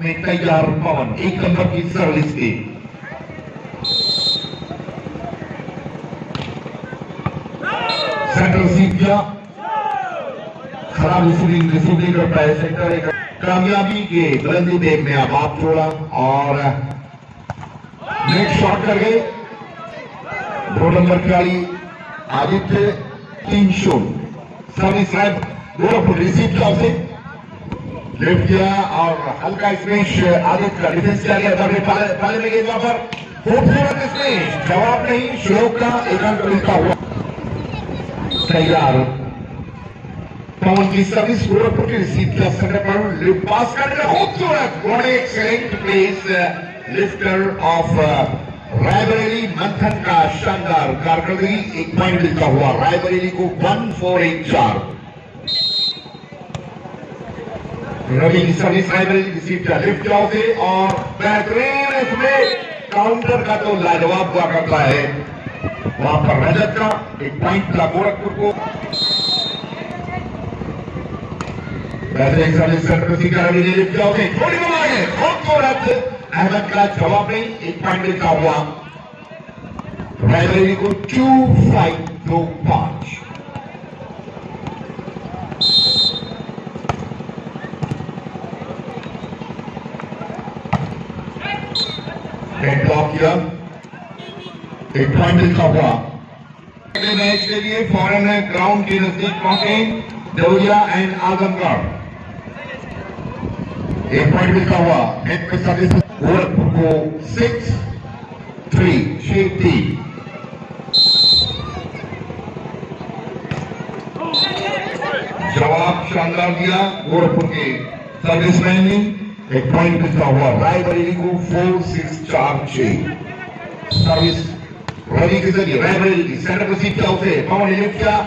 में तैयार पवन, एक नंबर की सर्विस की सेंटर रिसीव किया, खराब रिसीव नहीं कर पाए सेंटर। एक कामयाबी के बुलंदी देखने अब आप छोड़ा और नेक्स्ट शॉट कर गए 2 नंबर खिलाड़ी आदित्य। 3 शॉट सर्विस रैप गोरखपुर रिसीव किया, उसे लिफ्ट किया और हल्का स्मैश आदित्य का डिफेंस किया गया। पाले में गेंद पर खूबसूरत स्मैश, जवाब नहीं, श्लोक का एक अंक मिलता हुआ तैयार। पवन की सर्विस गोरखपुर की रिसीव किया, सेंटर पर लिफ्ट पास करने खूबसूरत, what excellent place lifter of Raebareli मंथन का शानदार कारकर्दगी। 1 पॉइंट मिलता हुआ रायबरेली को 1414। रवि की सर्विस रायबरेली रिसीव किया, लिफ्ट किया उसे और बेहतरीन इसमें काउंटर का तो लाजवाब हुआ करता है वहां पर रजत का। 1 पॉइंट मिला गोरखपुर को। बेहतरीन सर्विस सेंटर का रवि ने लिफ्ट किया उसे, थोड़ी बना है खूबसूरत, अहमद का जवाब नहीं। 1 पॉइंट मिलता हुआ रायबरेली को 2525। ब्लॉक किया, 1 पॉइंट मिलता हुआ। अगले मैच के लिए फॉरन ग्राउंड के नजदीक पहुंचे देवरिया एंड आजमगढ़। 1 पॉइंट मिलता हुआ। नेट पे सर्विस गोरखपुर को 6-3 शेटी। जवाब शानदार दिया गोरखपुर के सर्विसमैन ने। 1 पॉइंट मिलता हुआ रायबरेली को 4-6-4-6। सर्विस रवि के जरिए रायबरेली की सेंटर पर सीट किया उसे, पवन ने लिफ्ट किया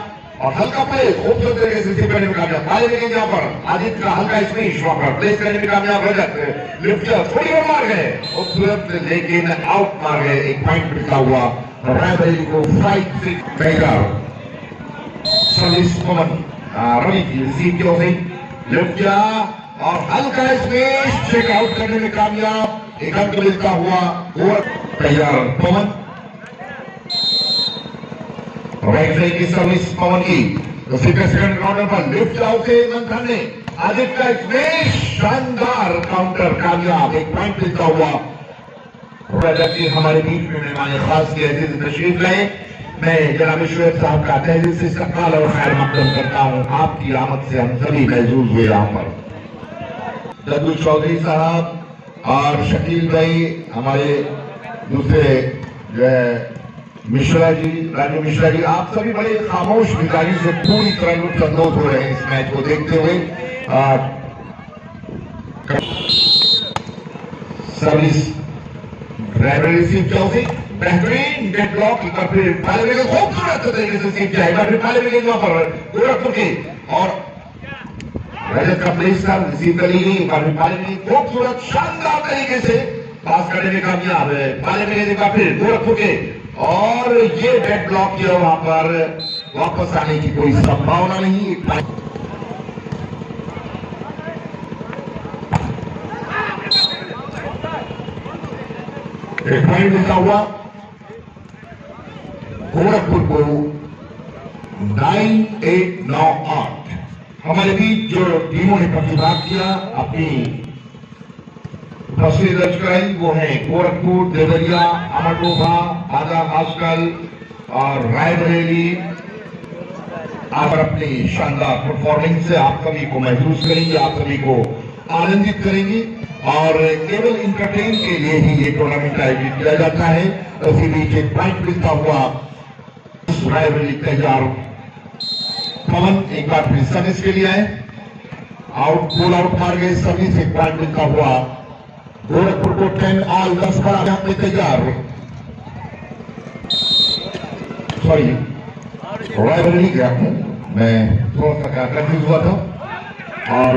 और हल्का प्ले खूबसूरत तरीके से रिसीव करने में कामयाब। पाले में यहाँ पर आदित्य का हल्का स्मैश वहां पर प्लेस करने में कामयाब। रजत लिफ्ट किया, थोड़ी और मार गए खूबसूरत, लेकिन आउट मार गए। 1 पॉइंट मिलता हुआ रायबरेली को 5-6 तैयार। सर्विस पवन रवि की रिसीव किया उसे, लिफ्ट किया और हल्का स्मैश चेक आउट करने में कामयाब। 1 अंक मिलता हुआ गोरखपुर तैयार। पवन राइट साइड की सर्विस पवन की, उसी का सेकंड काउंटर पर लिफ्ट आउट से मंथन ने आदित्य का स्मैश, शानदार काउंटर कामयाब। 1 पॉइंट मिलता हुआ रजत जी। हमारे बीच में मेहमान खास की हैसियत से तशरीफ लाए, मैं जनाब शुएब साहब का तहे दिल से इस्तकबाल और खैर मकदम करता हूँ। आपकी आमद से हम सभी महजूज हुए यहाँ पर। दद्दू चौधरी साहब और शकील भाई, हमारे दूसरे जो है मिश्रा जी, राजू मिश्रा जी, आप सभी बड़े खामोश मिजाजी से पूरी तरह लुत्फअंदोज हो रहे हैं इस मैच को देखते हुए। सर्विस ड्राइवर रिसीव किया उसे, बेहतरीन डेड ब्लॉक, एक बार फिर पाले में खूबसूरत तरीके से रिसीव किया। एक बार फिर पाले में वहां पर गोरखपुर के और रजत का प्लेस था, रिसीव कर ली गई। एक बार फिर पाले में खूबसूरत शानदार तरीके से पास करने में कामयाब है। पाले में एक बार फिर गोरखपुर के और ये डेड ब्लॉक किया, वहां पर वापस आने की कोई संभावना नहीं। एक पॉइंट मिलता हुआ गोरखपुर को 9-8-9-8। हमारे बीच जो टीमों ने प्रतिभाग किया, अपनी तस्वीर दर्ज कराई, वो है गोरखपुर, देवरिया, अमरडोभा, आधा हास्कल और रायबरेली। आप अपनी शानदार परफॉर्मेंस से आप सभी को महसूस करेंगे, आप सभी को आनंदित करेंगे और केवल इंटरटेन के लिए ही ये टूर्नामेंट आयोजित किया जाता है। उसी बीच 1 पॉइंट मिलता हुआ रायबरेली तैयार। पवन एक बार फिर सर्विस के लिए आए, आउट गोल आउट मार गए सर्विस। 1 पॉइंट मिलता हुआ गोरखपुर को 10 ऑल 10 पर आने तैयार। सॉरी रायबरेली गया हूं मैं, थोड़ा सा कंफ्यूज हुआ था। और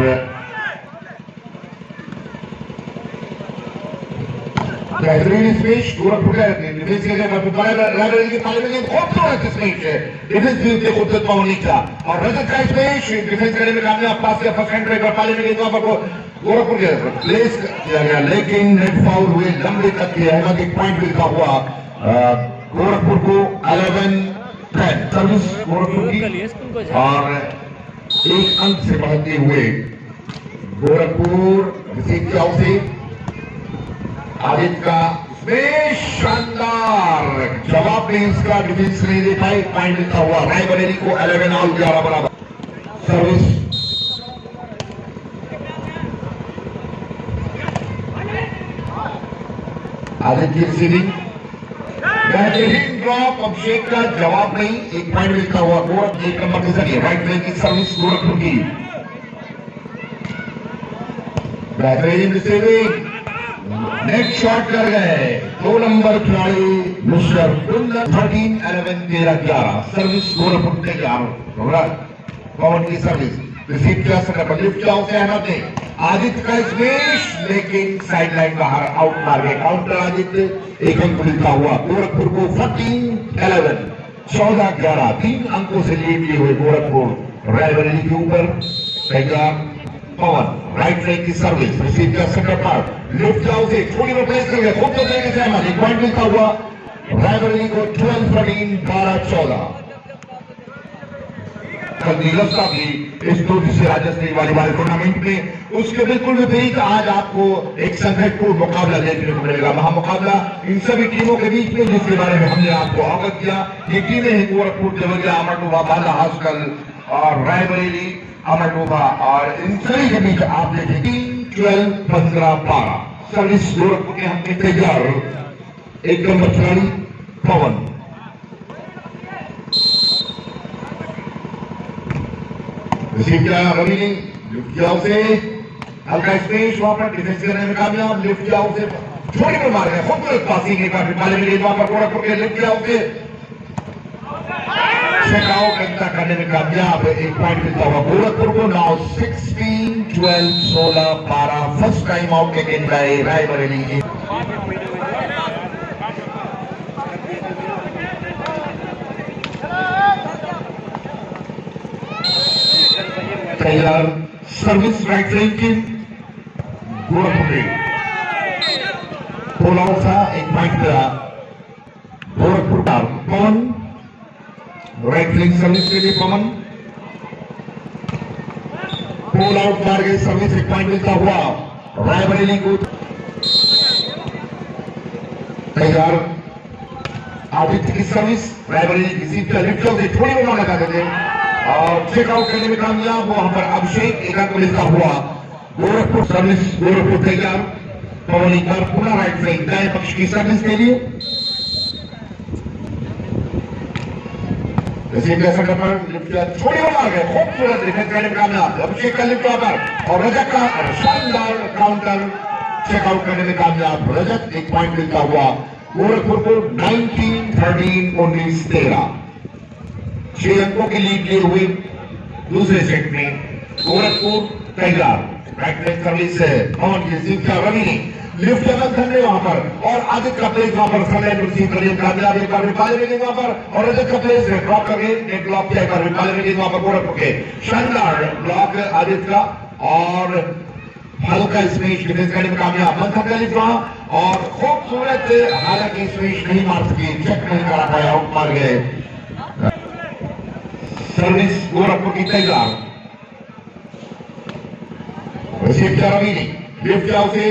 बेहतरीन स्पेस गोरखपुर का डिफेंस के रायबरेली के पाले में खूबसूरत स्पेस है, डिफेंस भी उतने खूबसूरत पवन नहीं था और रजत का स्पेस डिफेंस करने में कामयाब। पास किया फर्स्ट हैंड ब्रेक और पाले में गेंद वहां पर गोरखपुर के प्लेस किया गया, लेकिन नेट फाउल हुए लंबे तक के। अहमद एक पॉइंट मिलता हुआ गोरखपुर को 11-10 सर्विस गोरखपुर की, और एक अंक से बढ़ते हुए गोरखपुर रिसीव किया उसे आदित्य का शानदार जवाब में इसका डिफेंस नहीं दे पाए, पॉइंट लिखा हुआ रायबरेली को 11 ऑल 11 बराबर। सर्विस आदित्य की रिसीविंग, बेहतरीन ड्रॉप, अभिषेक का जवाब नहीं, एक पॉइंट लिखा हुआ गोरखपुर 1 नंबर के जरिए। राइट लेग की सर्विस गोरखपुर की, बेहतरीन रिसीविंग, नेट शॉट कर गए 2 नंबर खिलाड़ी मिस्टर 13-11 सर्विस गोरखपुर के 11 पवन की सर्विस रिसीव किया, सर लिफ्ट किया उसे अहमद ने। आदित्य का स्मेश, लेकिन साइडलाइन बाहर आउट मार गए। काउंटर आदित्य, एक अंक मिलता हुआ गोरखपुर को 14-11 14-11 3 अंकों से लीड लिए हुए गोरखपुर रायबरेली के ऊपर। तैयार पवन राइट लेग की सर्विस रिसीव किया, सेंटर पर लिफ्ट किया उसे छोटी में प्लेस कर गया, खूब तो तरीके से अहमद, एक पॉइंट मिलता हुआ रायबरेली को 12-13 12-14। नीरज का भी इस 2 दिवसीय राज्य स्तरीय वॉलीबॉल टूर्नामेंट में उसके बिल्कुल विपरीत आज आपको एक संघर्षपूर्ण मुकाबला देखने को मिलेगा। महामुकाबला इन सभी टीमों के बीच में, जिसके बारे में हमने आपको अवगत किया। ये टीमें हैं गोरखपुर, देवरिया, अमरडोबा, बांदा हॉस्टल और रायबरेली, अमरडोबा, और इन सभी के बीच आप देखें 3-12-15 सर्विस गोरखपुर के हमने तैयार। 1 नंबर खिलाड़ी पवन रिसीव किया, रवि ने लिफ्ट किया उसे, हल्का स्पेस वहां पर डिफेंस करने में कामयाब, लिफ्ट किया उसे छोटी पर मार गया, खूबसूरत पासिंग एक बार पाले में वहां पर गोरखपुर के लिफ्ट किया उसे चेकआउट करने में कामयाब। 1 पॉइंट मिलता हुआ गोरखपुर को। Now 16-12 16-12 first time out taken by Raebareli. तैयार सर्विस राइट लेग की गोरखपुर पुल आउट था, 1 पॉइंट गोरखपुर का। पवन राइट लेग सर्विस के लिए पवन पुल आउट मार गई सर्विस, 1 पॉइंट मिलता हुआ रायबरेली को। तैयार आदित्य की सर्विस रायबरेली किसी लिफ्ट से थोड़ी बना लगाते थे और चेकआउट करने में कामयाब। वहां पर अभिषेक एक अंक मिलता हुआ गोरखपुर सर्विस गोरखपुर तैयार। पवन एक बार पुनः राइट साइड दाएं पक्ष की सर्विस के लिए छोड़ी मार गए, खूबसूरत डिफेंस करने में कामयाब। अभिषेक का लिफ्ट पर और रजत का शानदार काउंटर चेकआउट करने में कामयाब। रजत 1 पॉइंट मिलता हुआ गोरखपुर को 19-13 19-13 6 अंकों की लीड लिए हुए दूसरे सेट में गोरखपुर तैयार। राइट लेग सर्विस है पवन की रिसीव किया, रवि ने लिफ्ट धरने वहां पर और आदित्य का प्लेस वहां पर समय रिसीव करने कामयाब। एक बार काले में वहां पर और रजत का प्लेस ड्रॉप करके नेट ब्लॉक किया, एक बार काले में वहां पर गोरखपुर के शानदार ब्लॉक आदित्य का और हल्का स्मेश डिफेंस करने में कामयाब। मंथन का लिफ्ट वहां और खूबसूरत, हालांकि स्मेश नहीं मार सके, चेक नहीं करा पाया, आउट मार गए। सर्विस गोरखपुर की तैयार रिसीव किया, रवि ने लिफ्ट किया उसे,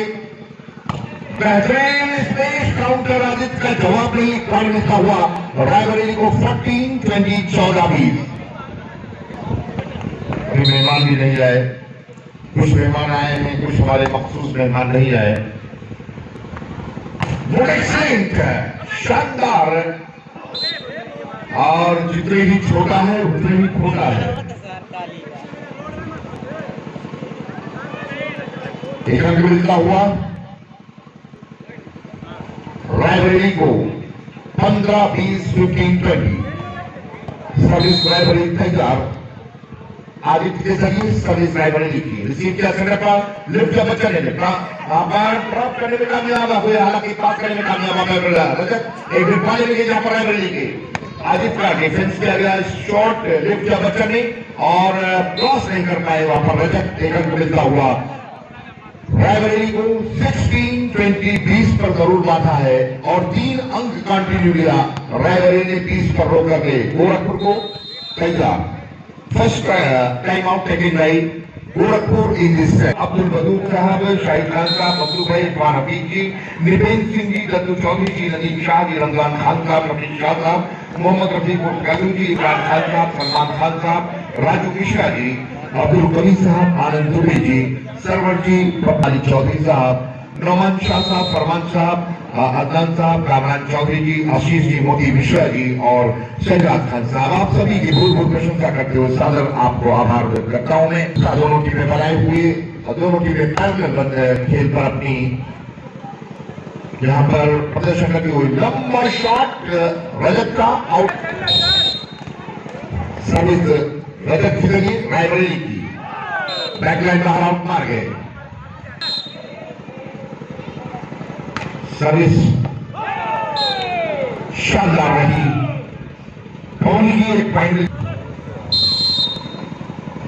बेहतरीन स्पेस काउंटर आदित्य का जवाब नहीं, पॉइंट मिलता हुआ रायबरेली को 14-20 14-20। अभी मेहमान भी नहीं आए, कुछ मेहमान आए हैं, कुछ हमारे मखसूस मेहमान नहीं आए। शानदार, और जितने ही छोटा है उतने ही खोटा है। एक अंक मिलता हुआ रायबरेली को 15-20 15-20 सर्विस रायबरेली तैयार। आदित्य के जरिए सर्विस रायबरेली की रिसीव किया, सेंटर पर लिफ्ट किया, बच्चा ने ड्रॉप करने में कामयाब हुए, हालांकि पास करने में कामयाब रजत एक पाले में जहां पर रायबरेली के आदित्य का डिफेंस किया गया, शॉर्ट लिफ्ट किया बच्चन ने और क्रॉस नहीं कर पाए वहां पर रजत। एक अंक मिलता हुआ रायबरेली को 16-20 पर जरूर बांधा है और 3 अंक कंटिन्यू लिया। रायबरेली ने 20 पर रोक करके गोरखपुर को तैयार। First time out taking by Gorakhpur in this set. Abdul Badur Sahab, Shahid Khan साहब, मकलू भाई, इरफान हफीज जी, निपेन सिंह जी, दत्तू चौधरी जी, नदीम शाह जी, रमजान खान साहब, नफीस शाह साहब, मोहम्मद रफीक गलू जी, इमरान खान साहब, सलमान खान साहब, राजू मिश्रा जी, अब्दुल कबीर साहब, आनंद दुबे जी, सरवर जी, अली चौधरी साहब, नौमान शाह साहब, फरमान साहब, अदनान साहब, कामरान चौधरी जी, आशीष जी, मोदी मिश्रा जी और शहजाद खान साहब, आप सभी की बहुत बहुत प्रशंसा करते हुए सादर आपको आभार व्यक्त करता हूं मैं। दोनों टीमें बनाए हुए और दोनों टीमें खेल पर अपनी यहाँ पर प्रदर्शन करते हुए लंबा शॉट रजत का आउट। सर्विस रजत की लगी रायबरेली की बैकलाइन बाहर आउट मार गए। सर्विस शानदार रही। पवन की एक फाइनल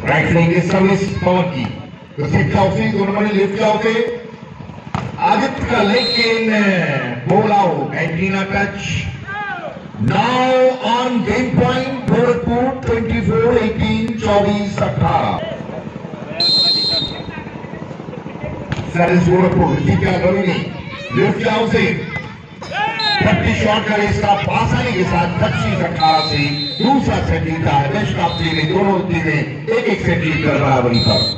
राइट लेंगे सर्विस पवन की तो से दोनों ने लिफ्ट जाओ से आदित्य का लेकिन ball out. Antenna touch now on game point Gorakhpur 24-18 24-18। Service Gorakhpur इसी क्या करूंगी लिफ्ट जाओ से 30 शॉट का इसका आसानी के साथ 25-18 से दूसरा सेट जीता है। बेस्ट ऑफ 3 दोनों टीमें एक सेट जीतकर बराबरी पर।